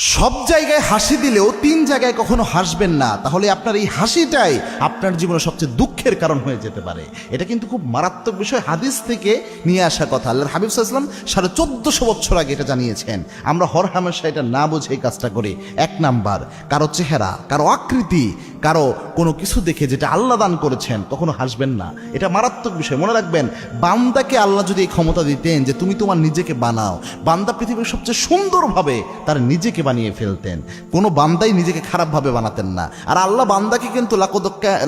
সব জায়গায় হাসি দিলেও তিন জায়গায় কখনো হাসবেন না, তাহলে আপনার এই হাসিটাই আপনার জীবনে সবচেয়ে দুঃখের কারণ হয়ে যেতে পারে। এটা কিন্তু খুব মারাত্মক বিষয়, হাদিস থেকে নিয়ে আসা কথা। আল্লাহর হাবিব সাল্লাল্লাহু আলাইহি ওয়াসাল্লাম 1450 বছর আগে এটা জানিয়েছেন। আমরা হরহামেশা এটা না বুঝে এই কাজটা করি। এক নাম্বার, কারো চেহারা, কারো আকৃতি, কারো কোনো কিছু দেখে যেটা আল্লাহ দান করেছেন কখনো হাসবেন না। এটা মারাত্মক বিষয়। মনে রাখবেন, বান্দাকে আল্লাহ যদি এই ক্ষমতা দিতেন যে তুমি তোমার নিজেকে বানাও, বান্দা পৃথিবীর সবচেয়ে সুন্দরভাবে তার নিজেকে বানিয়ে ফেলতেন। কোনো বান্দাই নিজেকে খারাপভাবে বানাতেন না। আর আল্লাহ বান্দাকে কিন্তু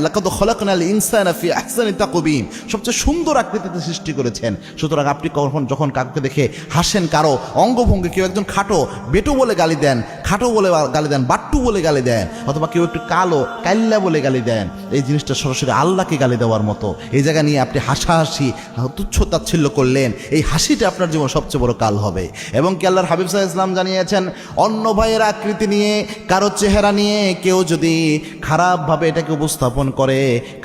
লাকাদ খলাকনাল ইনসানা ফি আহসানি তাকওয়িম, সবচেয়ে সুন্দর আকৃতিতে সৃষ্টি করেছেন। সুতরাং আপনি যখন কাউকে দেখে হাসেন, কারো অঙ্গভঙ্গি, কেউ একজন খাটো, বেটু বলে গালি দেন, খাটো বলে গালি দেন, বাট্টু বলে গালি দেন, অথবা কেউ একটু কালো, কাল্লা বলে গালি দেন, এই জিনিসটা সরাসরি আল্লাহকে গালি দেওয়ার মতো। এই জায়গা নিয়ে আপনি হাসাহাসি, তুচ্ছ তাচ্ছিল্য করলেন, এই হাসিটা আপনার জীবন সবচেয়ে বড় কাল হবে। এবং কি আল্লাহর হাবিব সাল্লাল্লাহু আলাইহি ওয়াসাল্লাম জানিয়েছেন, অন্য ভাইয়ের আকৃতি নিয়ে, কারো চেহারা নিয়ে কেউ যদি খারাপভাবে এটাকে উপস্থাপন করে,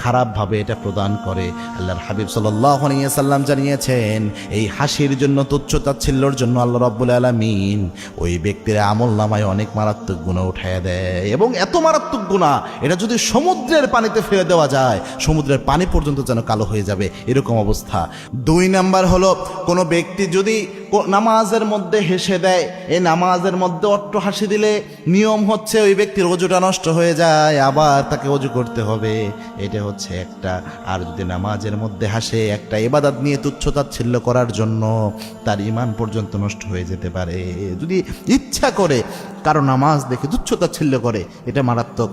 খারাপভাবে এটা প্রদান করে, আল্লাহর হাবিব সাল্লাল্লাহু আলাইহি ওয়াসাল্লাম জানিয়েছেন এই হাসির জন্য, তুচ্ছ তাচ্ছিল্যর জন্য আল্লাহ রাব্বুল আলামিন ওই ব্যক্তির আমলনামায় অনেক মারাত্মক গুনাহ উঠায়া দেয়। এবং এত মারাত্মক গুনাহ, এটা যদি সমুদ্রের পানিতে ফেলে দেওয়া যায়, সমুদ্রের পানি পর্যন্ত যেন কালো হয়ে যাবে, এরকম অবস্থা। 2 নাম্বার হলো, কোনো ব্যক্তি যদি নামাজের মধ্যে হেসে দেয়, এই নামাজের মধ্যে অট্ট হাসি দিলে নিয়ম হচ্ছে ওই ব্যক্তির ওযুটা নষ্ট হয়ে যায়, আবার তাকে ওযু করতে হবে। এটা হচ্ছে একটা। আর যদি নামাজের মধ্যে হাসে, একটা ইবাদত নিয়ে তুচ্ছ তাচ্ছিল্য করার জন্য, তার ঈমান পর্যন্ত নষ্ট হয়ে যেতে পারে। যদি ইচ্ছা করে কারো নামাজ দেখে তুচ্ছ তাচ্ছিল্য করে, এটা মারাত্মক।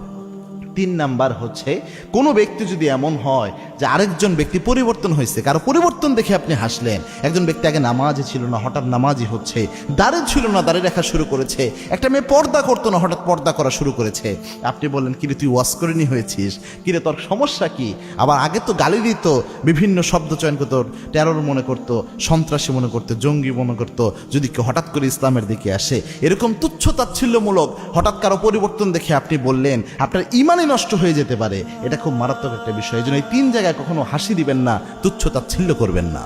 3 নাম্বার হচ্ছে, কোনো ব্যক্তি যদি এমন হয় যে আরেকজন ব্যক্তি পরিবর্তন হয়েছে, কারো পরিবর্তন দেখে আপনি হাসলেন। একজন ব্যক্তি আগে নামাজই ছিল না, হঠাৎ নামাজই হচ্ছে। দাড়ি ছিল না, দাড়ি রাখা শুরু করেছে। একটা মেয়ে পর্দা করতো না, হঠাৎ পর্দা করা শুরু করেছে। আপনি বললেন, কিরে তুই ওয়াজ করিনি হয়েছিস, কিরে তোর সমস্যা কি? আবার আগে তো গালি দিত, বিভিন্ন শব্দ চয়ন করতো, টেরর মনে করতো, সন্ত্রাসী মনে করতো, জঙ্গি মনে করতো যদি কেউ হঠাৎ করে ইসলামের দিকে আসে। এরকম তুচ্ছ তাচ্ছিল্যমূলক হঠাৎ কারো পরিবর্তন দেখে আপনি বললেন, আপনার ঈমানই নষ্ট হয়ে যেতে পারে। এটা খুব মারাত্মক একটা বিষয়। এই জন্য এই 3 জায়গায় কখনো হাসি দিবেন না, তুচ্ছ তাচ্ছিল্য করবেন না।